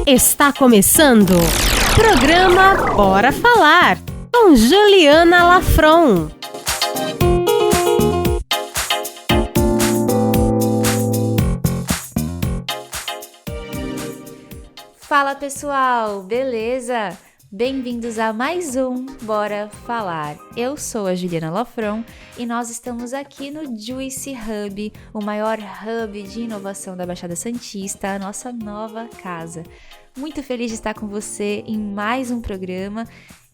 Está começando o programa Bora Falar, com Juliana Lafron. Fala pessoal, beleza? Bem-vindos a mais um Bora Falar. Eu sou a Juliana Lafron e nós estamos aqui no Juice Hub, o maior hub de inovação da Baixada Santista, a nossa nova casa. Muito feliz de estar com você em mais um programa.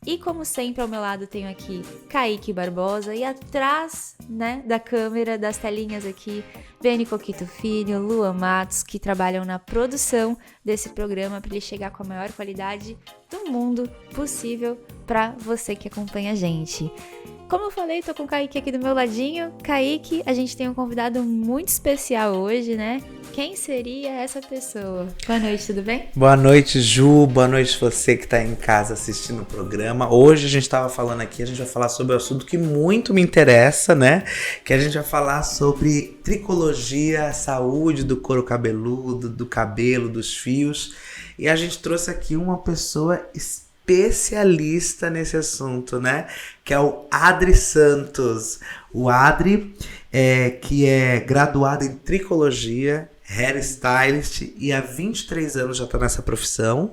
E como sempre, ao meu lado tenho aqui Kaique Barbosa e atrás, da câmera, das telinhas aqui, Beni Coquito Filho, Lua Matos, que trabalham na produção desse programa para ele chegar com a maior qualidade do mundo possível para você que acompanha a gente. Como eu falei, tô com o Kaique aqui do meu ladinho. Kaique, a gente tem um convidado muito especial hoje, né? Quem seria essa pessoa? Boa noite, tudo bem? Boa noite, Ju. Boa noite você que tá em casa assistindo o programa. Hoje a gente tava falando aqui, a gente vai falar sobre um assunto que muito me interessa, né? Que a gente vai falar sobre tricologia, saúde do couro cabeludo, do cabelo, dos fios. E a gente trouxe aqui uma pessoa especialista nesse assunto, né? Que é o Adri Santos. O Adri, que é graduado em tricologia, hairstylist, e há 23 anos já está nessa profissão.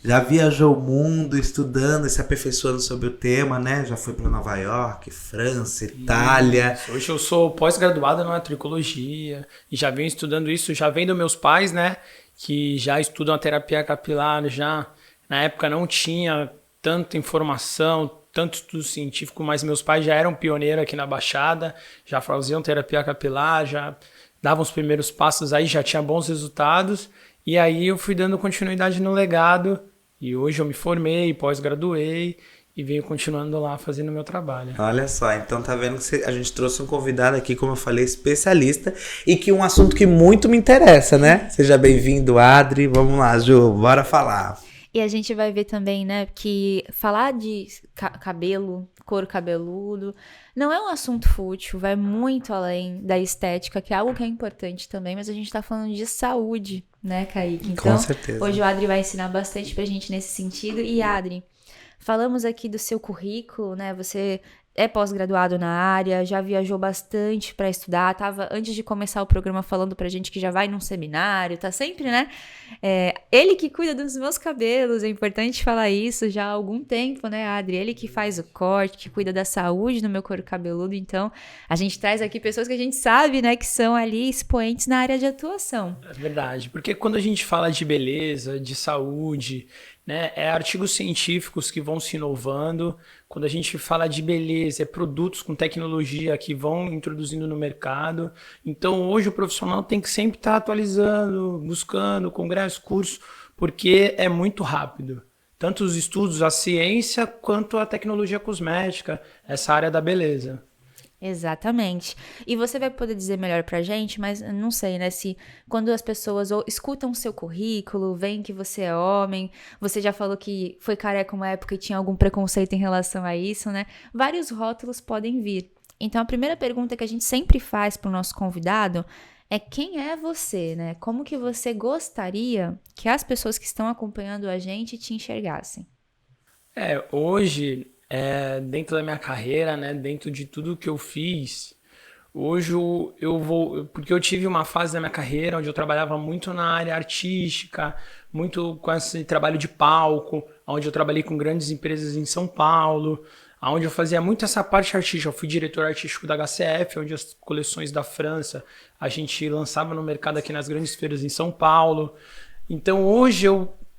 Já viajou o mundo estudando e se aperfeiçoando sobre o tema, né? Já foi para Nova York, França, Itália. Hoje eu sou pós-graduado na tricologia e já venho estudando isso, já vem dos meus pais, né? Que já estudam a terapia capilar, já na época não tinha tanta informação, tanto estudo científico, mas meus pais já eram pioneiros aqui na Baixada, já faziam terapia capilar, já davam os primeiros passos aí, já tinha bons resultados, e aí eu fui dando continuidade no legado, e hoje eu me formei, pós-graduei, e venho continuando lá fazendo o meu trabalho. Olha só, então tá vendo que a gente trouxe um convidado aqui, como eu falei, especialista, e que um assunto que muito me interessa, né? Seja bem-vindo, Adri. Vamos lá, Ju, bora falar. E a gente vai ver também, né, que falar de cabelo, couro cabeludo, não é um assunto fútil, vai muito além da estética, que é algo que é importante também, mas a gente tá falando de saúde, né, Kaique? Então, com certeza. Hoje o Adri vai ensinar bastante pra gente nesse sentido. E Adri, falamos aqui do seu currículo, né, você é pós-graduado na área, já viajou bastante para estudar, tava antes de começar o programa falando pra gente que já vai num seminário, tá sempre, né? Ele que cuida dos meus cabelos, é importante falar isso já há algum tempo, né, Adri? Ele que faz o corte, que cuida da saúde do meu couro cabeludo, então a gente traz aqui pessoas que a gente sabe, né, que são ali expoentes na área de atuação. É verdade, porque quando a gente fala de beleza, de saúde, né, é artigos científicos que vão se inovando. Quando a gente fala de beleza, é produtos com tecnologia que vão introduzindo no mercado. Então hoje o profissional tem que sempre estar atualizando, buscando congressos, cursos, porque é muito rápido. Tanto os estudos, a ciência, quanto a tecnologia cosmética, essa área da beleza. Exatamente. E você vai poder dizer melhor pra gente, mas não sei, né, se quando as pessoas escutam o seu currículo, veem que você é homem, você já falou que foi careca uma época e tinha algum preconceito em relação a isso, né? Vários rótulos podem vir. Então a primeira pergunta que a gente sempre faz pro nosso convidado é: quem é você, né? Como que você gostaria que as pessoas que estão acompanhando a gente te enxergassem? Hoje, dentro da minha carreira, né, dentro de tudo que eu fiz, hoje porque eu tive uma fase da minha carreira onde eu trabalhava muito na área artística, muito com esse trabalho de palco, onde eu trabalhei com grandes empresas em São Paulo, onde eu fazia muito essa parte artística. Eu fui diretor artístico da HCF, onde as coleções da França a gente lançava no mercado aqui nas grandes feiras em São Paulo. Então hoje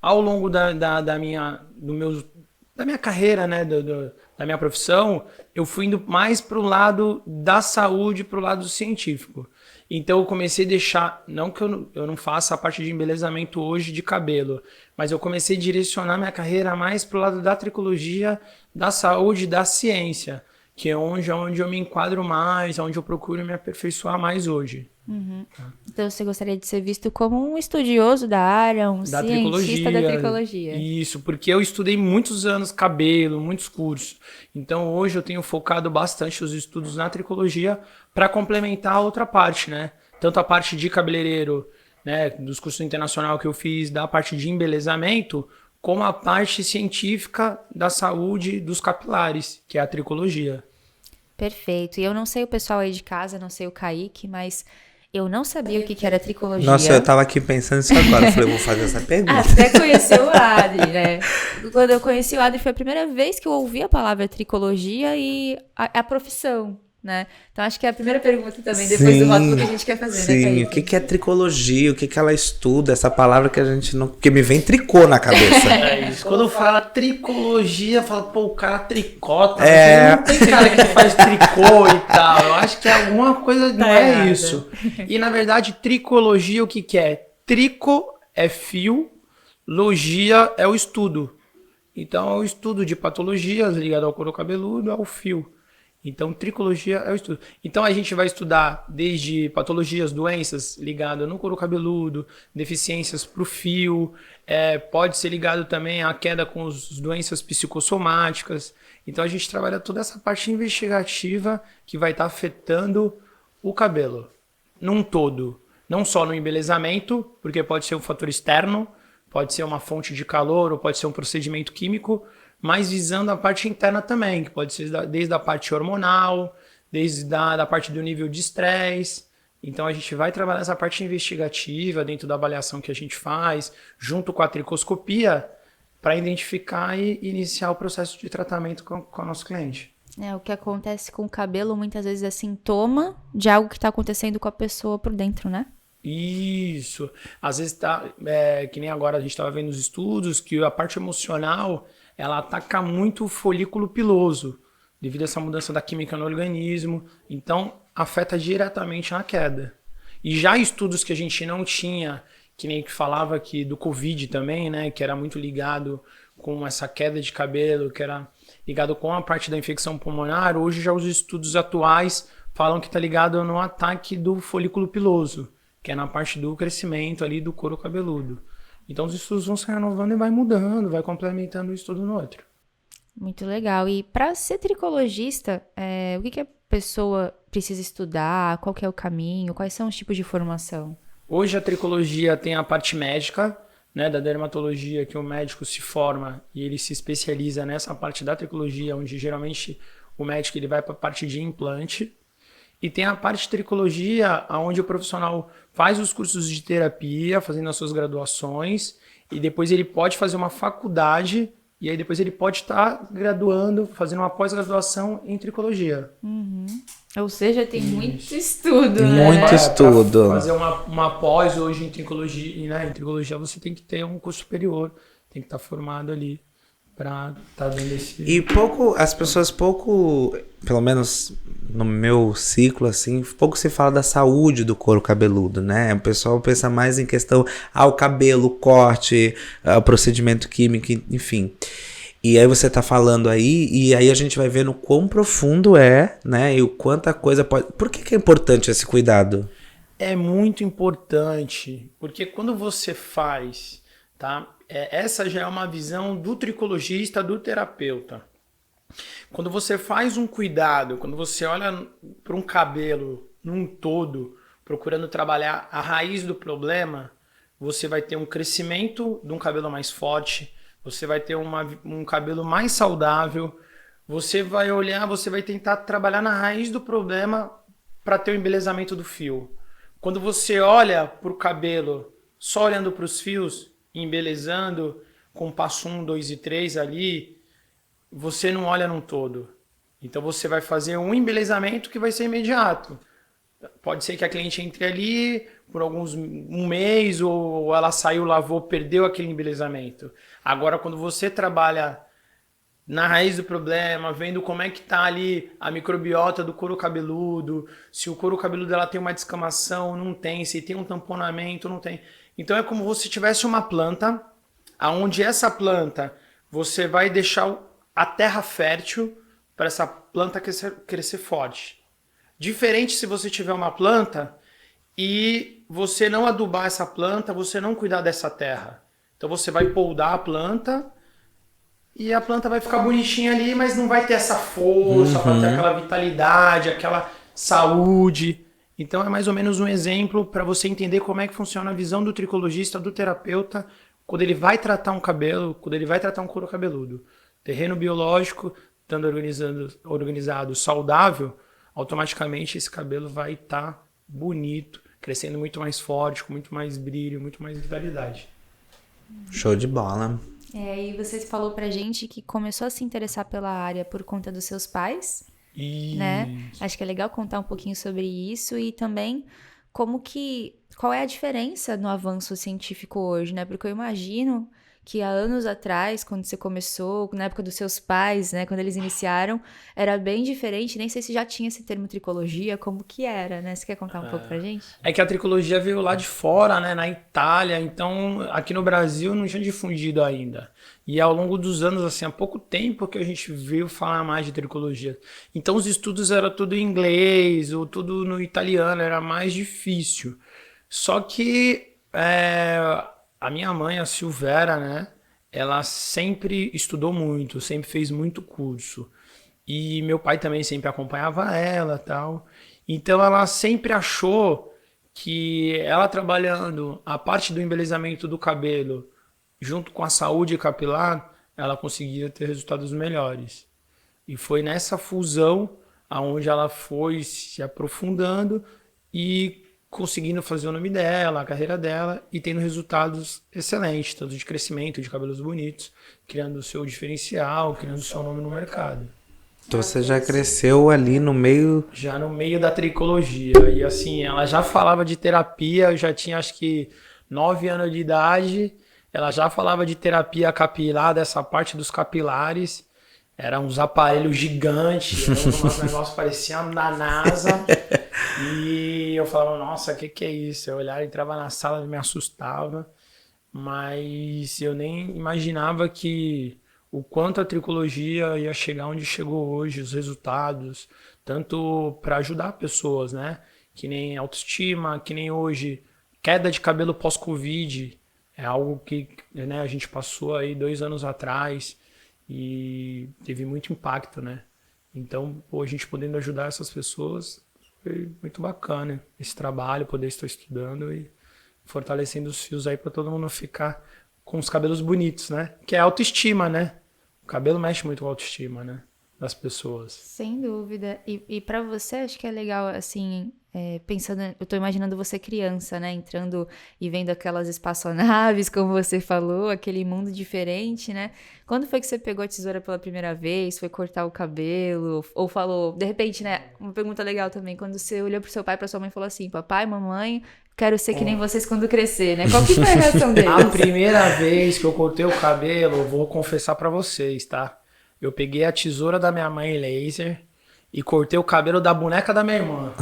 ao longo da minha carreira, né, da minha profissão, eu fui indo mais para o lado da saúde, para o lado científico. Então eu comecei a deixar, não que eu não faça a parte de embelezamento hoje de cabelo, mas eu comecei a direcionar minha carreira mais para o lado da tricologia, da saúde, da ciência, que é onde eu me enquadro mais, onde eu procuro me aperfeiçoar mais hoje. Uhum. Então você gostaria de ser visto como um estudioso da área, um cientista da tricologia. Isso, porque eu estudei muitos anos cabelo, muitos cursos. Então hoje eu tenho focado bastante os estudos na tricologia para complementar a outra parte, né? Tanto a parte de cabeleireiro né, dos cursos internacional que eu fiz da parte de embelezamento, como a parte científica da saúde dos capilares, que é a tricologia. Perfeito. E eu não sei o pessoal aí de casa, não sei o Kaique, mas eu não sabia o que era tricologia. Nossa, eu tava aqui pensando isso agora. Eu falei, eu vou fazer essa pergunta. Até conheceu o Adri, né? Quando eu conheci o Adri, foi a primeira vez que eu ouvi a palavra tricologia e a profissão, né? Então, acho que é a primeira pergunta também, depois do rótulo que a gente quer fazer, sim, né, Kaique? O que é tricologia? O que ela estuda? Essa palavra que a gente não... Porque me vem tricô na cabeça. É isso. Quando fala tricologia, fala, pô, o cara tricota. Não tem cara que faz tricô e tal. Eu acho que é alguma coisa, não é errado. isso. E, na verdade, tricologia, o que é? Trico é fio, logia é o estudo. Então, é o estudo de patologias ligado ao couro cabeludo, ao fio. Então, tricologia é o estudo. Então, a gente vai estudar desde patologias, doenças ligadas no couro cabeludo, deficiências para o fio, pode ser ligado também à queda com as doenças psicossomáticas. Então, a gente trabalha toda essa parte investigativa que vai estar afetando o cabelo, num todo. Não só no embelezamento, porque pode ser um fator externo, pode ser uma fonte de calor ou pode ser um procedimento químico, mas visando a parte interna também, que pode ser desde a parte hormonal, desde da parte do nível de estresse. Então a gente vai trabalhar essa parte investigativa dentro da avaliação que a gente faz, junto com a tricoscopia, para identificar e iniciar o processo de tratamento com o nosso cliente. O que acontece com o cabelo muitas vezes é sintoma de algo que está acontecendo com a pessoa por dentro, né? Isso. Às vezes que nem agora a gente estava vendo os estudos, que a parte emocional ela ataca muito o folículo piloso, devido a essa mudança da química no organismo. Então, afeta diretamente na queda. E já estudos que a gente não tinha, que nem que falava que do Covid também, né, que era muito ligado com essa queda de cabelo, que era ligado com a parte da infecção pulmonar, hoje já os estudos atuais falam que está ligado no ataque do folículo piloso, que é na parte do crescimento ali do couro cabeludo. Então os estudos vão se renovando e vai mudando, vai complementando um estudo no outro. Muito legal. E para ser tricologista, o que a pessoa precisa estudar? Qual que é o caminho? Quais são os tipos de formação? Hoje a tricologia tem a parte médica, né, da dermatologia, que o médico se forma e ele se especializa nessa parte da tricologia, onde geralmente o médico ele vai para a parte de implante. E tem a parte de tricologia, onde o profissional faz os cursos de terapia, fazendo as suas graduações, e depois ele pode fazer uma faculdade, e aí depois ele pode estar graduando, fazendo uma pós-graduação em tricologia. Uhum. Ou seja, tem muito estudo, né? Muito estudo. Para fazer uma pós hoje em tricologia, né? Em tricologia você tem que ter um curso superior, tem que estar formado ali para estar dando esse... E as pessoas pelo menos no meu ciclo, assim, pouco se fala da saúde do couro cabeludo, né? O pessoal pensa mais em questão, o cabelo, o corte, o procedimento químico, enfim. E aí você tá falando aí, e aí a gente vai vendo o quão profundo é, né? E o quanta coisa pode... Por que é importante esse cuidado? É muito importante, porque quando você faz, tá? Essa já é uma visão do tricologista, do terapeuta. Quando você faz um cuidado, quando você olha para um cabelo num todo, procurando trabalhar a raiz do problema, você vai ter um crescimento de um cabelo mais forte, você vai ter um cabelo mais saudável, você vai olhar, você vai tentar trabalhar na raiz do problema para ter o embelezamento do fio. Quando você olha para o cabelo só olhando para os fios, embelezando com passo 1, 2 e 3 ali, você não olha num todo. Então você vai fazer um embelezamento que vai ser imediato. Pode ser que a cliente entre ali por um mês, ou ela saiu, lavou, perdeu aquele embelezamento. Agora, quando você trabalha na raiz do problema, vendo como é que tá ali a microbiota do couro cabeludo, se o couro cabeludo ela tem uma descamação, não tem, se tem um tamponamento, não tem. Então é como se tivesse uma planta, aonde essa planta você vai deixar a terra fértil para essa planta crescer forte. Diferente se você tiver uma planta e você não adubar essa planta, você não cuidar dessa terra. Então você vai poldar a planta e a planta vai ficar bonitinha ali, mas não vai ter essa força, vai ter aquela vitalidade, aquela saúde. Então é mais ou menos um exemplo para você entender como é que funciona a visão do tricologista, do terapeuta, quando ele vai tratar um cabelo, quando ele vai tratar um couro cabeludo. Terreno biológico, estando organizado, saudável, automaticamente esse cabelo vai estar bonito, crescendo muito mais forte, com muito mais brilho, muito mais vitalidade. Show de bola. E você falou pra gente que começou a se interessar pela área por conta dos seus pais, né? Acho que é legal contar um pouquinho sobre isso e também qual é a diferença no avanço científico hoje, né? Porque eu imagino que há anos atrás, quando você começou, na época dos seus pais, né, quando eles iniciaram, era bem diferente, nem sei se já tinha esse termo tricologia, como que era, né? Você quer contar um pouco pra gente? É que a tricologia veio lá de fora, né, na Itália, então aqui no Brasil não tinha difundido ainda. E ao longo dos anos, assim, há pouco tempo que a gente veio falar mais de tricologia. Então os estudos eram tudo em inglês, ou tudo no italiano, era mais difícil. Só que a minha mãe, a Silvera, né? Ela sempre estudou muito, sempre fez muito curso. E meu pai também sempre acompanhava ela e tal. Então ela sempre achou que ela trabalhando a parte do embelezamento do cabelo junto com a saúde capilar, ela conseguia ter resultados melhores. E foi nessa fusão aonde ela foi se aprofundando e conseguindo fazer o nome dela, a carreira dela e tendo resultados excelentes, tanto de crescimento, de cabelos bonitos, criando o seu diferencial, criando o seu nome no mercado. Então você já cresceu ali no meio... Já no meio da tricologia. E assim, ela já falava de terapia, eu já tinha acho que 9 anos de idade, ela já falava de terapia capilar, dessa parte dos capilares. Eram uns aparelhos gigantes, um negócio parecia da NASA. E eu falava, nossa, o que é isso? Eu olhava, entrava na sala e me assustava. Mas eu nem imaginava que o quanto a tricologia ia chegar onde chegou hoje, os resultados. Tanto para ajudar pessoas, né? Que nem autoestima, que nem hoje, queda de cabelo pós-Covid. É algo que, né, a gente passou aí 2 anos atrás. E teve muito impacto, né? Então, a gente podendo ajudar essas pessoas, foi muito bacana esse trabalho, poder estar estudando e fortalecendo os fios aí para todo mundo ficar com os cabelos bonitos, né? Que é autoestima, né? O cabelo mexe muito com a autoestima, né? Das pessoas. Sem dúvida. E para você, acho que é legal, assim, pensando, eu tô imaginando você criança, né? Entrando e vendo aquelas espaçonaves, como você falou, aquele mundo diferente, né? Quando foi que você pegou a tesoura pela primeira vez? Foi cortar o cabelo? Ou falou, de repente, né? Uma pergunta legal também, quando você olhou pro seu pai e pra sua mãe e falou assim, papai, mamãe, quero ser que nem vocês quando crescer, né? Qual que foi a reação deles? A primeira vez que eu cortei o cabelo, eu vou confessar pra vocês, tá? Eu peguei a tesoura da minha mãe laser e cortei o cabelo da boneca da minha irmã.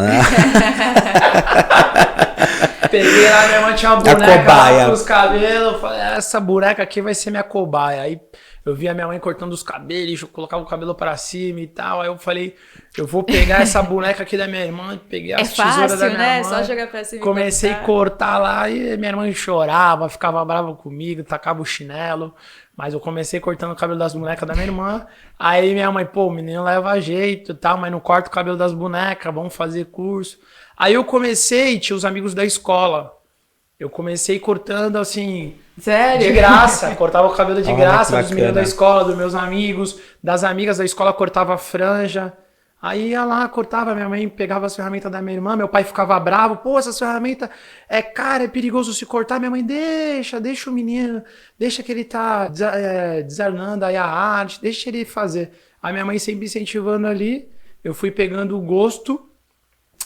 Peguei lá, minha irmã tinha uma boneca lá com os cabelos. Falei, essa boneca aqui vai ser minha cobaia. Aí eu vi a minha mãe cortando os cabelos, colocava o cabelo pra cima e tal. Aí eu falei, eu vou pegar essa boneca aqui da minha irmã. Peguei as tesouras da minha né? mãe. Só jogar pra cima. Comecei a cortar lá e minha irmã chorava, ficava brava comigo, tacava o chinelo. Mas eu comecei cortando o cabelo das bonecas da minha irmã. Aí minha mãe, pô, o menino leva jeito e tal, mas não corta o cabelo das bonecas, vamos fazer curso. Aí eu comecei, tinha os amigos da escola. Eu comecei cortando assim, sério? De graça. Cortava o cabelo de graça dos meninos da bacana. escola, dos meus amigos, das amigas da escola, cortava a franja. Aí ia lá, cortava, minha mãe pegava as ferramentas da minha irmã, meu pai ficava bravo, pô, essas ferramentas é cara, é perigoso se cortar. Minha mãe, deixa o menino, deixa que ele tá desarnando aí a arte, deixa ele fazer. Aí minha mãe sempre incentivando ali, eu fui pegando o gosto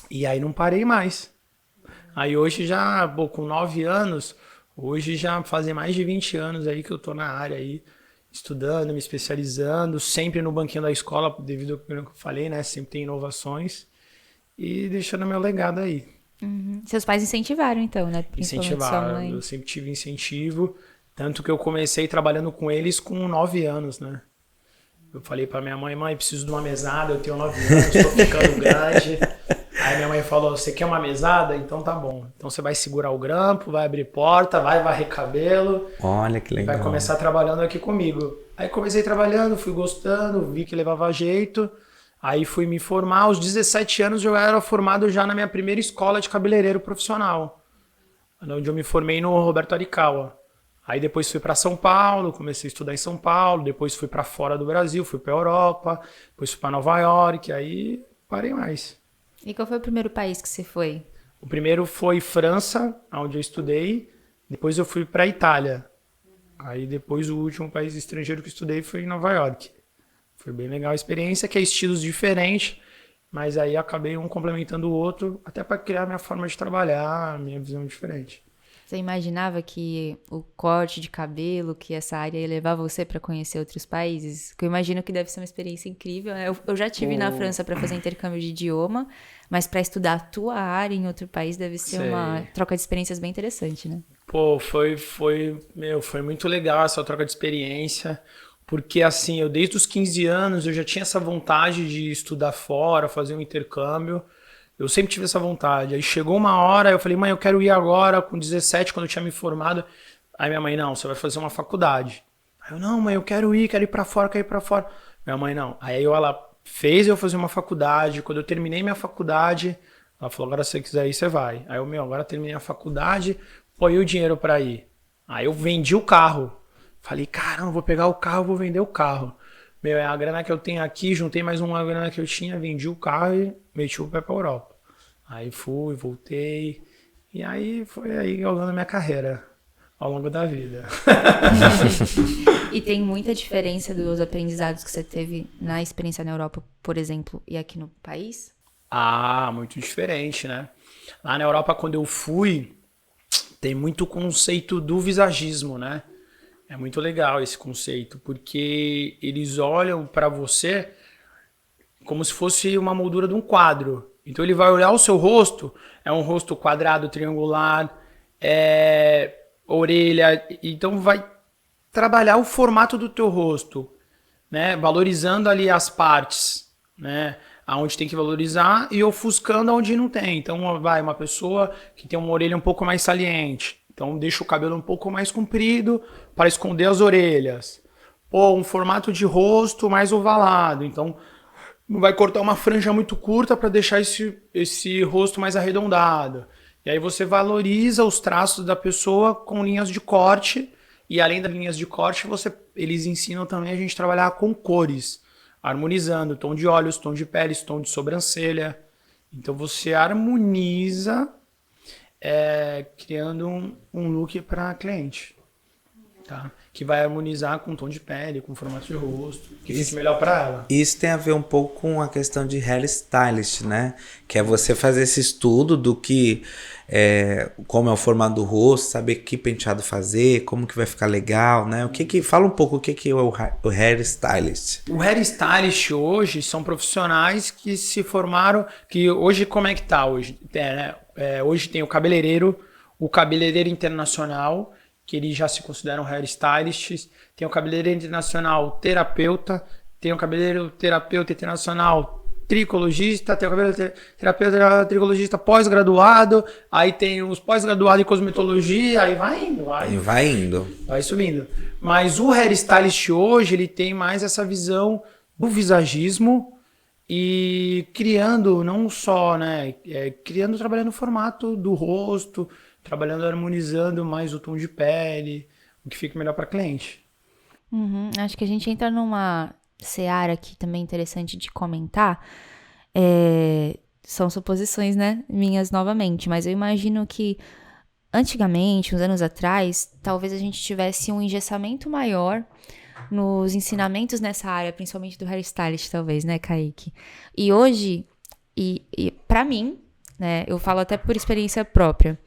e aí não parei mais. Aí hoje já, pô, com 9 anos, hoje já fazem mais de 20 anos aí que eu tô na área aí, estudando, me especializando, sempre no banquinho da escola, devido ao que eu falei, né? Sempre tem inovações e deixando meu legado aí. Uhum. Seus pais incentivaram, então, né? Principalmente Incentivaram, sua mãe. eu sempre tive incentivo, tanto que eu comecei trabalhando com eles com 9 anos, né? Eu falei pra minha mãe, preciso de uma mesada, eu tenho 9 anos, tô ficando grande. Aí minha mãe falou, você quer uma mesada? Então tá bom. Então você vai segurar o grampo, vai abrir porta, vai varrer cabelo. Olha que legal. Vai começar trabalhando aqui comigo. Aí comecei trabalhando, fui gostando, vi que levava jeito. Aí fui me formar, aos 17 anos eu era formado já na minha primeira escola de cabeleireiro profissional, onde eu me formei no Roberto Arikawa. Aí depois fui para São Paulo, comecei a estudar em São Paulo, depois fui para fora do Brasil, fui para Europa, depois fui para Nova York, aí parei mais. E qual foi o primeiro país que você foi? O primeiro foi França, onde eu estudei, depois eu fui para Itália. Aí depois o último país estrangeiro que eu estudei foi em Nova York. Foi bem legal a experiência, que é estilos diferentes, mas aí acabei um complementando o outro, até para criar minha forma de trabalhar, minha visão diferente. Você imaginava que o corte de cabelo, que essa área ia levar você para conhecer outros países? Que eu imagino que deve ser uma experiência incrível. Eu já tive na França para fazer intercâmbio de idioma, mas para estudar a tua área em outro país deve ser uma troca de experiências bem interessante, né? Pô, foi muito legal essa troca de experiência. Porque, assim, eu desde os 15 anos eu já tinha essa vontade de estudar fora, fazer um intercâmbio. Eu sempre tive essa vontade. Aí chegou uma hora, eu falei, mãe, eu quero ir agora, com 17, quando eu tinha me formado. Aí minha mãe, não, você vai fazer uma faculdade. Aí eu, não, mãe, eu quero ir pra fora, quero ir pra fora. Minha mãe, não. Aí ela fez eu fazer uma faculdade. Quando eu terminei minha faculdade, ela falou, agora se você quiser ir, você vai. Aí eu, agora terminei a faculdade, pô, e o dinheiro pra ir? Aí eu vendi o carro. Falei, caramba, vou pegar o carro, vou vender o carro. É a grana que eu tenho aqui, juntei mais uma grana que eu tinha, vendi o carro e meti o pé pra Europa. Aí fui, voltei, e aí foi aí galgando a minha carreira ao longo da vida. E tem muita diferença dos aprendizados que você teve na experiência na Europa, por exemplo, e aqui no país? Ah, muito diferente, né? Lá na Europa, quando eu fui, tem muito conceito do visagismo, né? É muito legal esse conceito, porque eles olham para você como se fosse uma moldura de um quadro. Então ele vai olhar o seu rosto, é um rosto quadrado, triangular, orelha, então vai trabalhar o formato do teu rosto, né? Valorizando ali as partes, né? Aonde tem que valorizar e ofuscando onde não tem. Então vai uma pessoa que tem uma orelha um pouco mais saliente. Então deixa o cabelo um pouco mais comprido para esconder as orelhas. Pô, um formato de rosto mais ovalado. Então não vai cortar uma franja muito curta para deixar esse rosto mais arredondado. E aí você valoriza os traços da pessoa com linhas de corte. E além das linhas de corte, eles ensinam também a gente trabalhar com cores. Harmonizando tom de olhos, tom de pele, tom de sobrancelha. Então você harmoniza... criando um look para cliente, tá? Que vai harmonizar com tom de pele, com formato de rosto, que fique melhor para ela. Isso tem a ver um pouco com a questão de hairstylist, né? Que é você fazer esse estudo do que como é o formato do rosto, saber que penteado fazer, como que vai ficar legal, né? Fala um pouco o que é o hairstylist. O hairstylist hoje são profissionais que se formaram, que hoje como é que tá hoje? Hoje tem o cabeleireiro internacional, que eles já se consideram hairstylists, tem o cabeleireiro internacional terapeuta, tem o cabeleireiro terapeuta internacional tricologista, tem o cabeleireiro terapeuta tricologista pós-graduado, aí tem os pós-graduados em cosmetologia, aí vai indo. Vai subindo. Mas o hairstylist hoje, ele tem mais essa visão do visagismo, e criando não só, né, trabalhando o formato do rosto, trabalhando, harmonizando mais o tom de pele, o que fica melhor para cliente. Acho que a gente entra numa seara aqui também interessante de comentar. São suposições, né, minhas novamente, mas eu imagino que antigamente, uns anos atrás, talvez a gente tivesse um engessamento maior nos ensinamentos nessa área, principalmente do hairstylist, talvez, né, Kaique? E hoje, e pra mim, né, eu falo até por experiência própria,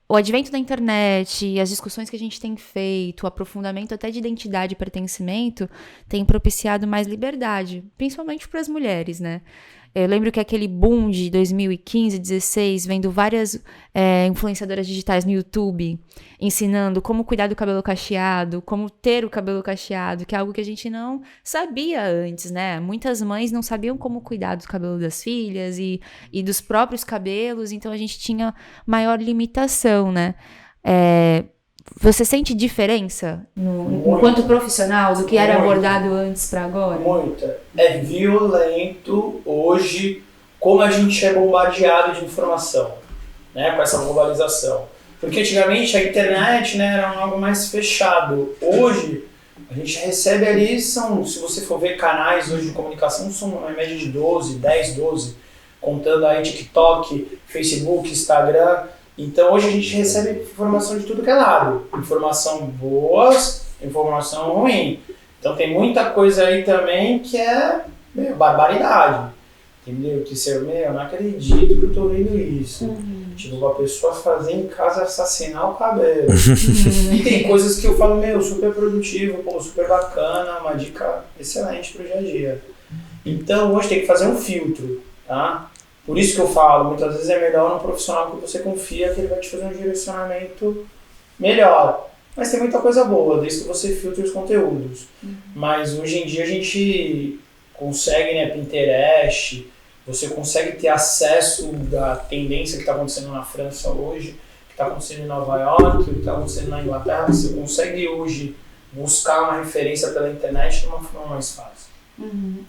o advento da internet, as discussões que a gente tem feito, o aprofundamento até de identidade e pertencimento, tem propiciado mais liberdade, principalmente para as mulheres, né? Eu lembro que aquele boom de 2015, 2016, vendo várias influenciadoras digitais no YouTube ensinando como cuidar do cabelo cacheado, como ter o cabelo cacheado, que é algo que a gente não sabia antes, né? Muitas mães não sabiam como cuidar do cabelo das filhas e dos próprios cabelos, então a gente tinha maior limitação, né? Você sente diferença enquanto profissional do que era abordado antes para agora? Muita. É violento hoje como a gente é bombardeado de informação, né, com essa globalização. Porque antigamente a internet, né, era algo mais fechado. Hoje a gente recebe ali, se você for ver canais hoje de comunicação, são uma média de 10, 12, contando aí TikTok, Facebook, Instagram. Então hoje a gente recebe informação de tudo que é lado. Informação boas, informação ruim. Então tem muita coisa aí também que é barbaridade. Entendeu? Que você, eu não acredito que eu tô vendo isso. Tipo, uma pessoa fazer em casa assassinar o cabelo. E tem coisas que eu falo, super produtivo, super bacana, uma dica excelente pro dia a dia. Então hoje tem que fazer um filtro, tá? Por isso que eu falo, muitas vezes é melhor um profissional que você confia que ele vai te fazer um direcionamento melhor. Mas tem muita coisa boa, desde que você filtre os conteúdos. Mas hoje em dia a gente consegue, né, Pinterest, você consegue ter acesso da tendência que está acontecendo na França hoje, que está acontecendo em Nova York, que está acontecendo na Inglaterra. Você consegue hoje buscar uma referência pela internet de uma forma mais fácil.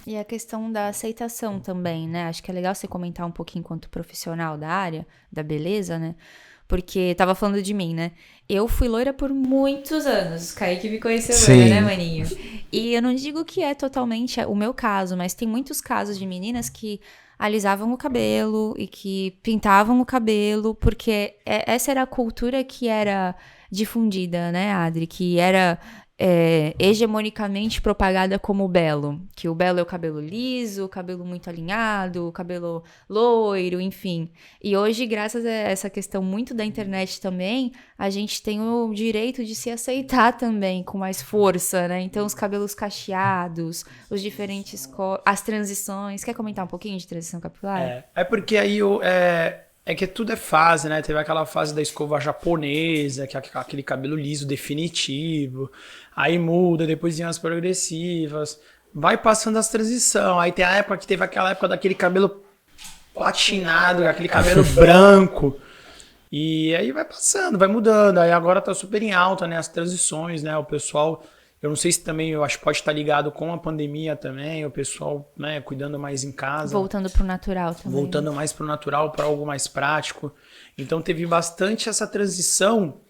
E a questão da aceitação também, né? Acho que é legal você comentar um pouquinho enquanto profissional da área, da beleza, né? Porque tava falando de mim, né? Eu fui loira por muitos anos. Kaique me conheceu loira, né, maninho? E eu não digo que é totalmente o meu caso, mas tem muitos casos de meninas que alisavam o cabelo e que pintavam o cabelo, porque essa era a cultura que era difundida, né, Adri? Que era hegemonicamente propagada como belo. Que o belo é o cabelo liso, o cabelo muito alinhado, o cabelo loiro, enfim. E hoje, graças a essa questão muito da internet também, a gente tem o direito de se aceitar também com mais força, né? Então, os cabelos cacheados, os diferentes as transições. Quer comentar um pouquinho de transição capilar? É porque aí é que tudo é fase, né? Teve aquela fase da escova japonesa, que é aquele cabelo liso definitivo. Aí muda, depois vem as progressivas. Vai passando as transições. Aí tem a época que teve aquela época daquele cabelo platinado, aquele cabelo branco. E aí vai passando, vai mudando. Aí agora tá super em alta, né? As transições, né? O pessoal... Eu não sei se também, eu acho que pode estar ligado com a pandemia também, o pessoal, né, cuidando mais em casa. Voltando pro natural também. Voltando mais pro natural, para algo mais prático. Então teve bastante essa transição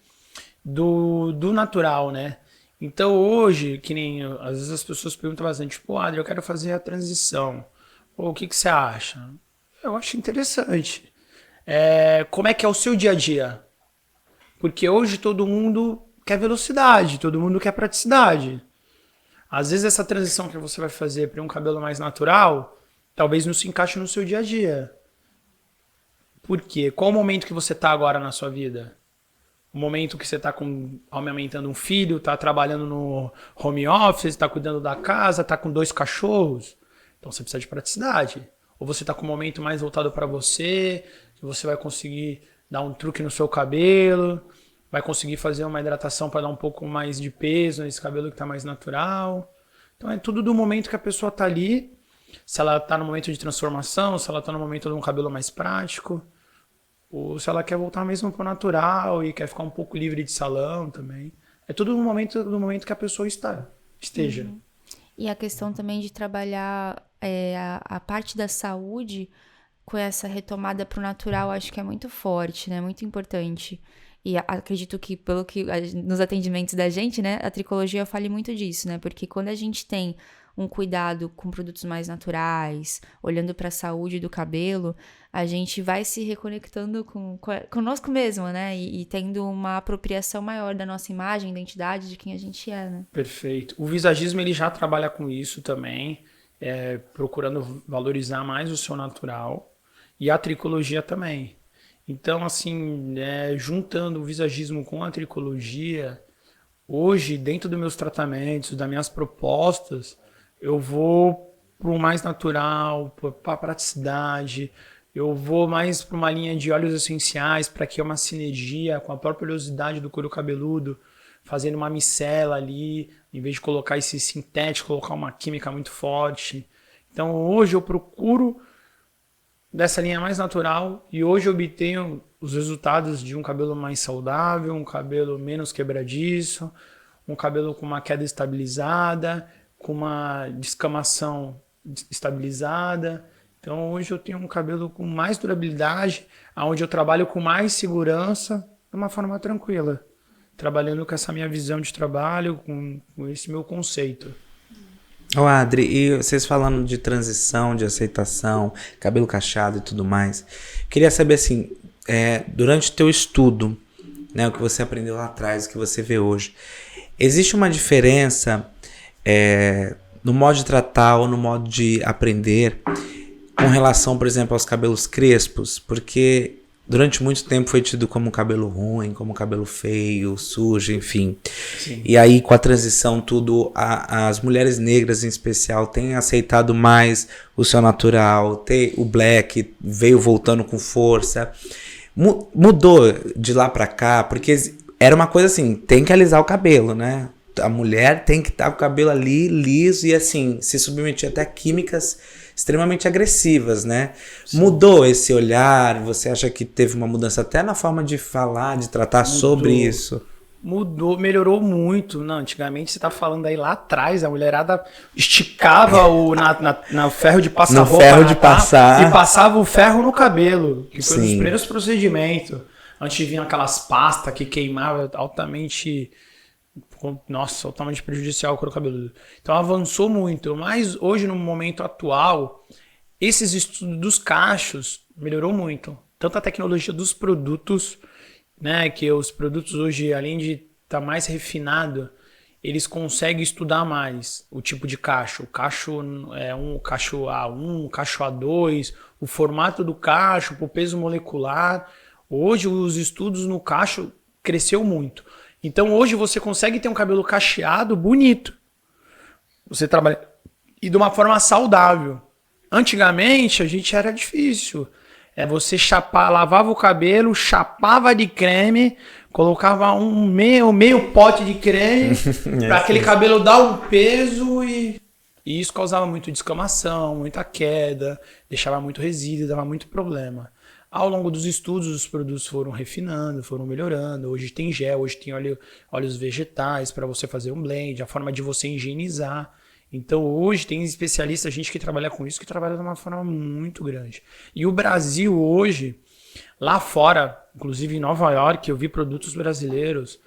do natural, né? Então hoje, que nem às vezes as pessoas perguntam bastante, tipo, Adri, eu quero fazer a transição. Pô, o que você acha? Eu acho interessante. Como é que é o seu dia a dia? Porque hoje todo mundo quer velocidade, todo mundo quer praticidade. Às vezes essa transição que você vai fazer para um cabelo mais natural, talvez não se encaixe no seu dia a dia. Por quê? Qual o momento que você está agora na sua vida? O momento que você está amamentando um filho, está trabalhando no home office, está cuidando da casa, está com 2 cachorros. Então você precisa de praticidade. Ou você está com um momento mais voltado para você, que você vai conseguir dar um truque no seu cabelo, vai conseguir fazer uma hidratação para dar um pouco mais de peso nesse cabelo que está mais natural. Então é tudo do momento que a pessoa está ali, se ela está no momento de transformação, se ela está no momento de um cabelo mais prático, ou se ela quer voltar mesmo para o natural e quer ficar um pouco livre de salão também. É tudo no momento que a pessoa esteja. E a questão também de trabalhar a parte da saúde com essa retomada para o natural, acho que é muito forte, né? Muito importante. E acredito que, pelo que nos atendimentos da gente, né, a tricologia fale muito disso, né? Porque quando a gente tem um cuidado com produtos mais naturais, olhando para a saúde do cabelo, a gente vai se reconectando conosco mesmo, né? E tendo uma apropriação maior da nossa imagem, identidade, de quem a gente é, né? Perfeito. O visagismo, ele já trabalha com isso também, procurando valorizar mais o seu natural, e a tricologia também. Então, assim, juntando o visagismo com a tricologia, hoje, dentro dos meus tratamentos, das minhas propostas, eu vou para o mais natural, para a praticidade, eu vou mais para uma linha de óleos essenciais, para que é uma sinergia com a própria oleosidade do couro cabeludo, fazendo uma micela ali, em vez de colocar esse sintético, colocar uma química muito forte. Então, hoje eu procuro dessa linha mais natural e hoje eu obtenho os resultados de um cabelo mais saudável, um cabelo menos quebradiço, um cabelo com uma queda estabilizada, com uma descamação estabilizada. Então hoje eu tenho um cabelo com mais durabilidade, onde eu trabalho com mais segurança, de uma forma tranquila, trabalhando com essa minha visão de trabalho, com esse meu conceito. Ô Adri, e vocês falando de transição, de aceitação, cabelo cacheado e tudo mais, queria saber assim, durante o teu estudo, né, o que você aprendeu lá atrás, o que você vê hoje, existe uma diferença no modo de tratar ou no modo de aprender com relação, por exemplo, aos cabelos crespos? Porque durante muito tempo foi tido como cabelo ruim, como cabelo feio, sujo, enfim. Sim. E aí, com a transição, as mulheres negras em especial têm aceitado mais o seu natural, o black veio voltando com força. Mudou de lá pra cá, porque era uma coisa assim, tem que alisar o cabelo, né? A mulher tem que estar com o cabelo ali liso e assim, se submeter até a químicas extremamente agressivas, né? Sim. Mudou esse olhar? Você acha que teve uma mudança até na forma de falar, de tratar sobre isso? Mudou, melhorou muito. Não, antigamente você tá falando aí lá atrás, a mulherada esticava no ferro de passar no roupa. Ferro de passar. E passava o ferro no cabelo, que foi um dos Sim. primeiros procedimentos. Antes vinha aquelas pastas que queimava altamente... Nossa, altamente prejudicial ao couro cabeludo. Então avançou muito, mas hoje no momento atual, esses estudos dos cachos melhorou muito. Tanto a tecnologia dos produtos, né, que os produtos hoje, além de estar mais refinado, eles conseguem estudar mais o tipo de cacho. O cacho é um cacho A1, cacho A2, o formato do cacho, o peso molecular. Hoje os estudos no cacho cresceu muito. Então hoje você consegue ter um cabelo cacheado bonito. Você trabalha e de uma forma saudável. Antigamente a gente era difícil. Você lavava o cabelo, chapava de creme, colocava meio pote de creme para aquele cabelo dar um peso e isso causava muita descamação, muita queda, deixava muito resíduo, dava muito problema. Ao longo dos estudos, os produtos foram refinando, foram melhorando. Hoje tem gel, hoje tem óleos vegetais para você fazer um blend, a forma de você higienizar. Então hoje tem especialistas, gente que trabalha com isso, que trabalha de uma forma muito grande. E o Brasil hoje, lá fora, inclusive em Nova York, eu vi produtos brasileiros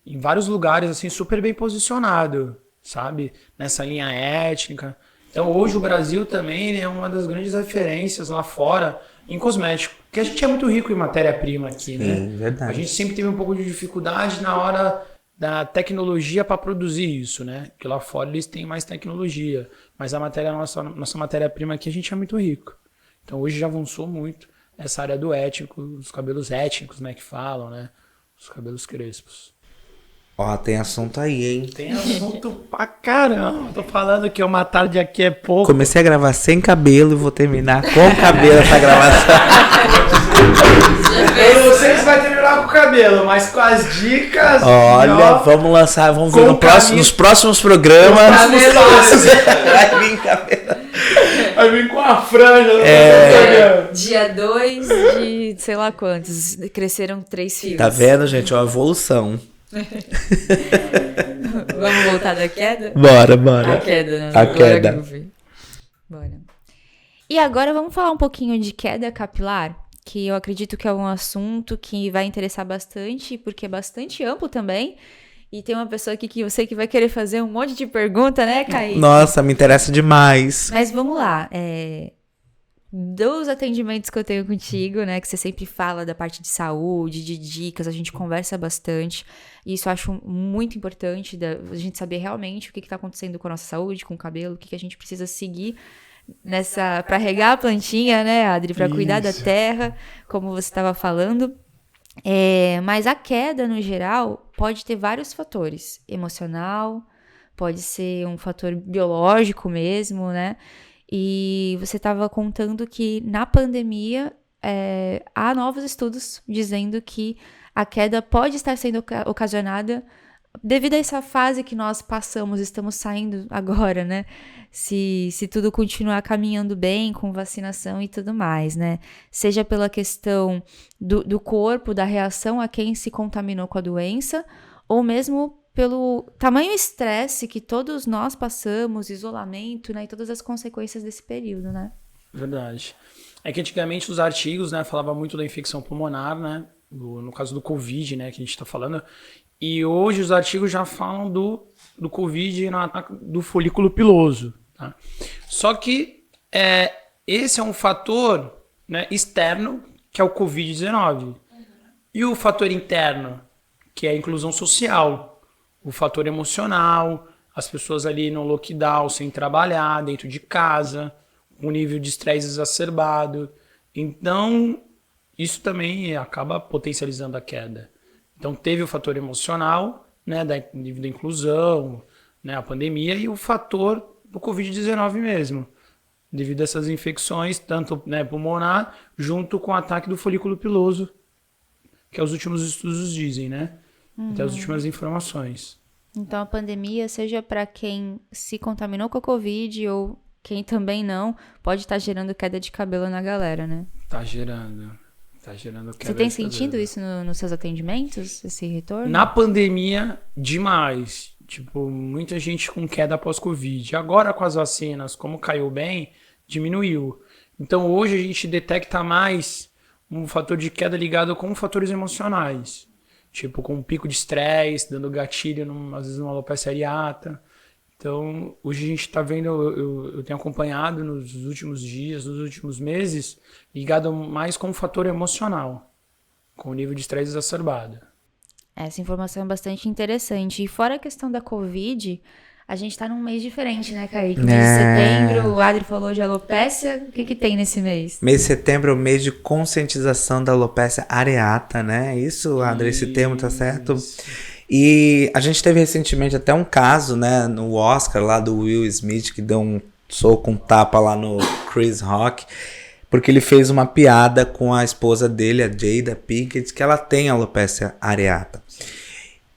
em vários lugares assim super bem posicionado, sabe? Nessa linha étnica. Então hoje o Brasil também é uma das grandes referências lá fora em cosmético, porque a gente é muito rico em matéria-prima aqui, né? Sim, verdade. A gente sempre teve um pouco de dificuldade na hora da tecnologia para produzir isso, né? Porque lá fora eles têm mais tecnologia, mas nossa matéria-prima aqui a gente é muito rico. Então hoje já avançou muito essa área do étnico, os cabelos étnicos, né, que falam, né? Os cabelos crespos. Ó, tem assunto aí, hein? Tem assunto pra caramba. Tô falando que uma tarde aqui é pouco. Comecei a gravar sem cabelo e vou terminar com cabelo essa gravação. Eu não sei se vai terminar com o cabelo, mas com as dicas. Olha, vamos lançar, vamos ver nos próximos programas. Vai vir cabelo. Vai vir com a franja. Dia 2 de sei lá quantos. Cresceram 3 fios. Tá vendo, gente? Ó, evolução. Vamos voltar da queda? Bora. A queda, né? A queda. Bora. E agora vamos falar um pouquinho de queda capilar, que eu acredito que é um assunto que vai interessar bastante, porque é bastante amplo também. E tem uma pessoa aqui que eu sei que vai querer fazer um monte de pergunta, né, Kaique? Nossa, me interessa demais. Mas vamos lá. Dos atendimentos que eu tenho contigo, né, que você sempre fala da parte de saúde, de dicas, a gente conversa bastante, e isso eu acho muito importante, a gente saber realmente o que está acontecendo com a nossa saúde, com o cabelo, o que a gente precisa seguir para regar a plantinha, né, Adri, para cuidar da terra, como você estava falando. Mas a queda, no geral, pode ter vários fatores, emocional, pode ser um fator biológico mesmo, né? E você estava contando que na pandemia há novos estudos dizendo que a queda pode estar sendo ocasionada devido a essa fase que nós passamos, estamos saindo agora, né? Se tudo continuar caminhando bem com vacinação e tudo mais, né? Seja pela questão do corpo, da reação a quem se contaminou com a doença, ou mesmo pelo tamanho estresse que todos nós passamos, isolamento, né? E todas as consequências desse período, né? Verdade. É que antigamente os artigos, né, falavam muito da infecção pulmonar, né? No caso do Covid, né, que a gente está falando. E hoje os artigos já falam do Covid no ataque do folículo piloso. Tá? Só que esse é um fator, né, externo, que é o Covid-19. E o fator interno, que é a inclusão social. O fator emocional, as pessoas ali no lockdown, sem trabalhar, dentro de casa, um nível de estresse exacerbado. Então, isso também acaba potencializando a queda. Então, teve o fator emocional, né, devido à inclusão, né, a pandemia, e o fator do Covid-19 mesmo, devido a essas infecções, tanto, né, pulmonar, junto com o ataque do folículo piloso, que os últimos estudos dizem, né? Até as últimas informações. Então, a pandemia, seja para quem se contaminou com a Covid ou quem também não, pode estar gerando queda de cabelo na galera, né? Tá gerando queda. Você tem sentido isso nos seus atendimentos, esse retorno? Na pandemia, demais. Tipo, muita gente com queda pós-Covid. Agora, com as vacinas, como caiu bem, diminuiu. Então, hoje a gente detecta mais um fator de queda ligado com fatores emocionais. Tipo, com um pico de estresse, dando gatilho, às vezes, numa alopecia areata. Então, hoje a gente está vendo, eu tenho acompanhado nos últimos dias, nos últimos meses, ligado mais com o fator emocional, com o nível de estresse exacerbado. Essa informação é bastante interessante. E fora a questão da Covid, a gente está num mês diferente, né, Kaique? Mês de setembro, o Adri falou de alopecia. O que tem nesse mês? Mês de setembro é o mês de conscientização da alopecia areata, né? Isso, Adri, esse termo tá certo? E a gente teve recentemente até um caso, né, no Oscar lá do Will Smith, que deu um soco, um tapa lá no Chris Rock, porque ele fez uma piada com a esposa dele, a Jada Pinkett, que ela tem alopecia areata.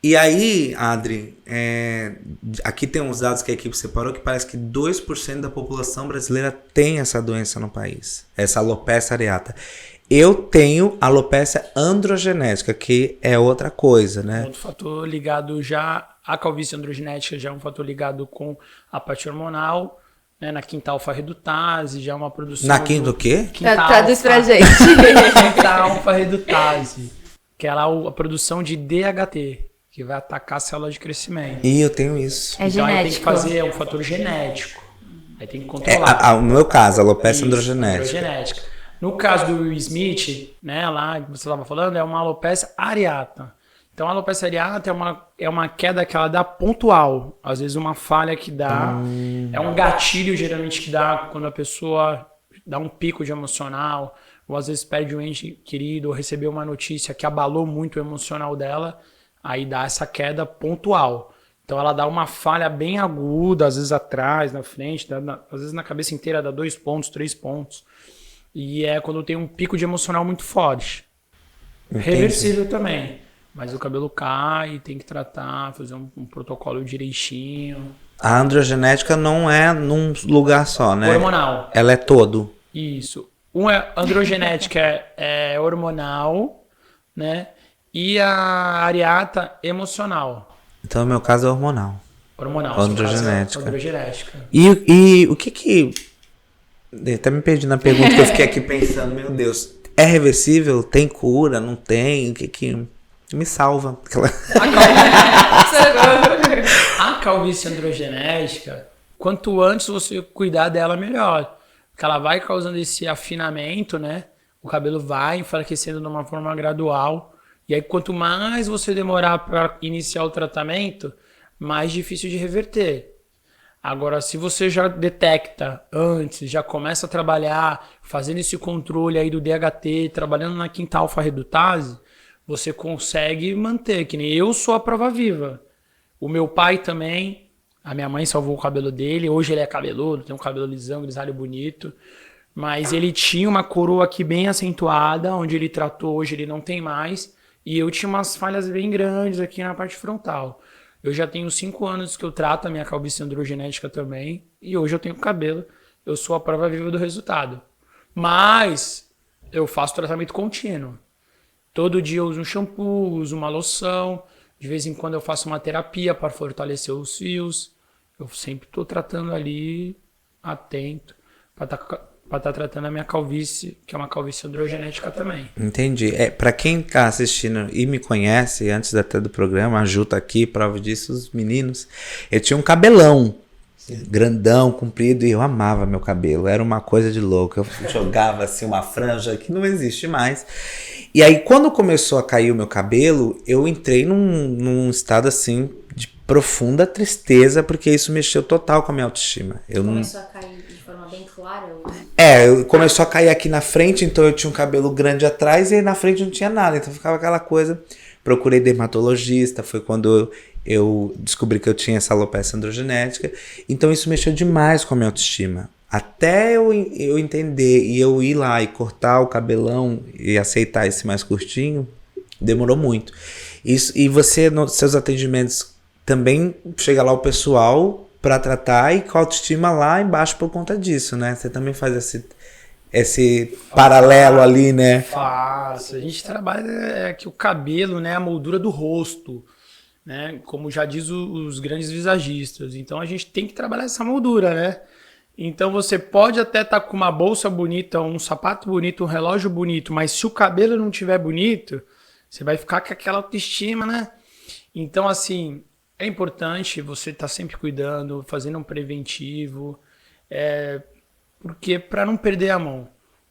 E aí, Adri, aqui tem uns dados que a equipe separou que parece que 2% da população brasileira tem essa doença no país, essa alopecia areata. Eu tenho alopecia androgenética, que é outra coisa, né? Outro fator ligado já à calvície androgenética, já é um fator ligado com a parte hormonal, né? Na quinta alfa-redutase, já é uma produção... Na quinta o quê? Traduz pra gente. Quinta alfa-redutase, que é lá a produção de DHT, que vai atacar a célula de crescimento. E eu tenho isso. É então genético. Aí tem que fazer um fator genético. Aí tem que controlar. No meu caso, alopecia androgenética. Androgenética. No caso do Will Smith, né, lá que você estava falando, é uma alopecia areata. Então, a alopecia areata é uma queda que ela dá pontual. Às vezes, uma falha que dá. É um gatilho, geralmente, que dá quando a pessoa dá um pico de emocional, ou às vezes perde um ente querido, ou recebeu uma notícia que abalou muito o emocional dela, aí dá essa queda pontual. Então, ela dá uma falha bem aguda, às vezes atrás, na frente, às vezes na cabeça inteira dá 2 pontos, 3 pontos. E é quando tem um pico de emocional muito forte. Entendi. Reversível também. Mas o cabelo cai, tem que tratar, fazer um protocolo direitinho. A androgenética não é num lugar só, né? Hormonal. Ela é todo. Isso. Androgenética é hormonal, né? E a areata emocional. Então, no meu caso, é hormonal. Hormonal. Androgenética. Androgenética. E o que... Até me perdi na pergunta que eu fiquei aqui pensando, meu Deus, é reversível? Tem cura? Não tem? O que me salva? A calvície androgenética, quanto antes você cuidar dela, melhor. Porque ela vai causando esse afinamento, né? O cabelo vai enfraquecendo de uma forma gradual. E aí, quanto mais você demorar para iniciar o tratamento, mais difícil de reverter. Agora, se você já detecta antes, já começa a trabalhar, fazendo esse controle aí do DHT, trabalhando na quinta alfa-redutase, você consegue manter, que nem eu sou a prova viva. O meu pai também, a minha mãe salvou o cabelo dele, hoje ele é cabeludo, tem um cabelo lisão, grisalho bonito, mas ele tinha uma coroa aqui bem acentuada, onde ele tratou, hoje ele não tem mais, e eu tinha umas falhas bem grandes aqui na parte frontal. Eu já tenho 5 anos que eu trato a minha calvície androgenética também. E hoje eu tenho cabelo. Eu sou a prova viva do resultado. Mas eu faço tratamento contínuo. Todo dia eu uso um shampoo, uso uma loção. De vez em quando eu faço uma terapia para fortalecer os fios. Eu sempre estou tratando ali, atento, para estar tratando a minha calvície, que é uma calvície androgenética também. Entendi. Para quem tá assistindo e me conhece, antes até do programa, a Ju tá aqui, prova disso, os meninos. Eu tinha um cabelão grandão, comprido, e eu amava meu cabelo. Era uma coisa de louco. Eu jogava assim uma franja que não existe mais. E aí, quando começou a cair o meu cabelo, eu entrei num estado assim de profunda tristeza, porque isso mexeu total com a minha autoestima. Começou a cair de forma bem clara? Começou a cair aqui na frente, então eu tinha um cabelo grande atrás e aí na frente não tinha nada. Então ficava aquela coisa. Procurei dermatologista, foi quando eu descobri que eu tinha essa alopecia androgenética. Então isso mexeu demais com a minha autoestima. Até eu entender e eu ir lá e cortar o cabelão e aceitar esse mais curtinho, demorou muito. E você, nos seus atendimentos, também chega lá o pessoal para tratar e com a autoestima lá embaixo por conta disso, né? Você também faz esse paralelo ali, né? Faço. A gente trabalha que o cabelo, né, a moldura do rosto, né? Como já diz os grandes visagistas. Então a gente tem que trabalhar essa moldura, né? Então você pode até estar com uma bolsa bonita, um sapato bonito, um relógio bonito, mas se o cabelo não estiver bonito, você vai ficar com aquela autoestima, né? Então, assim, é importante você estar sempre cuidando, fazendo um preventivo, porque para não perder a mão.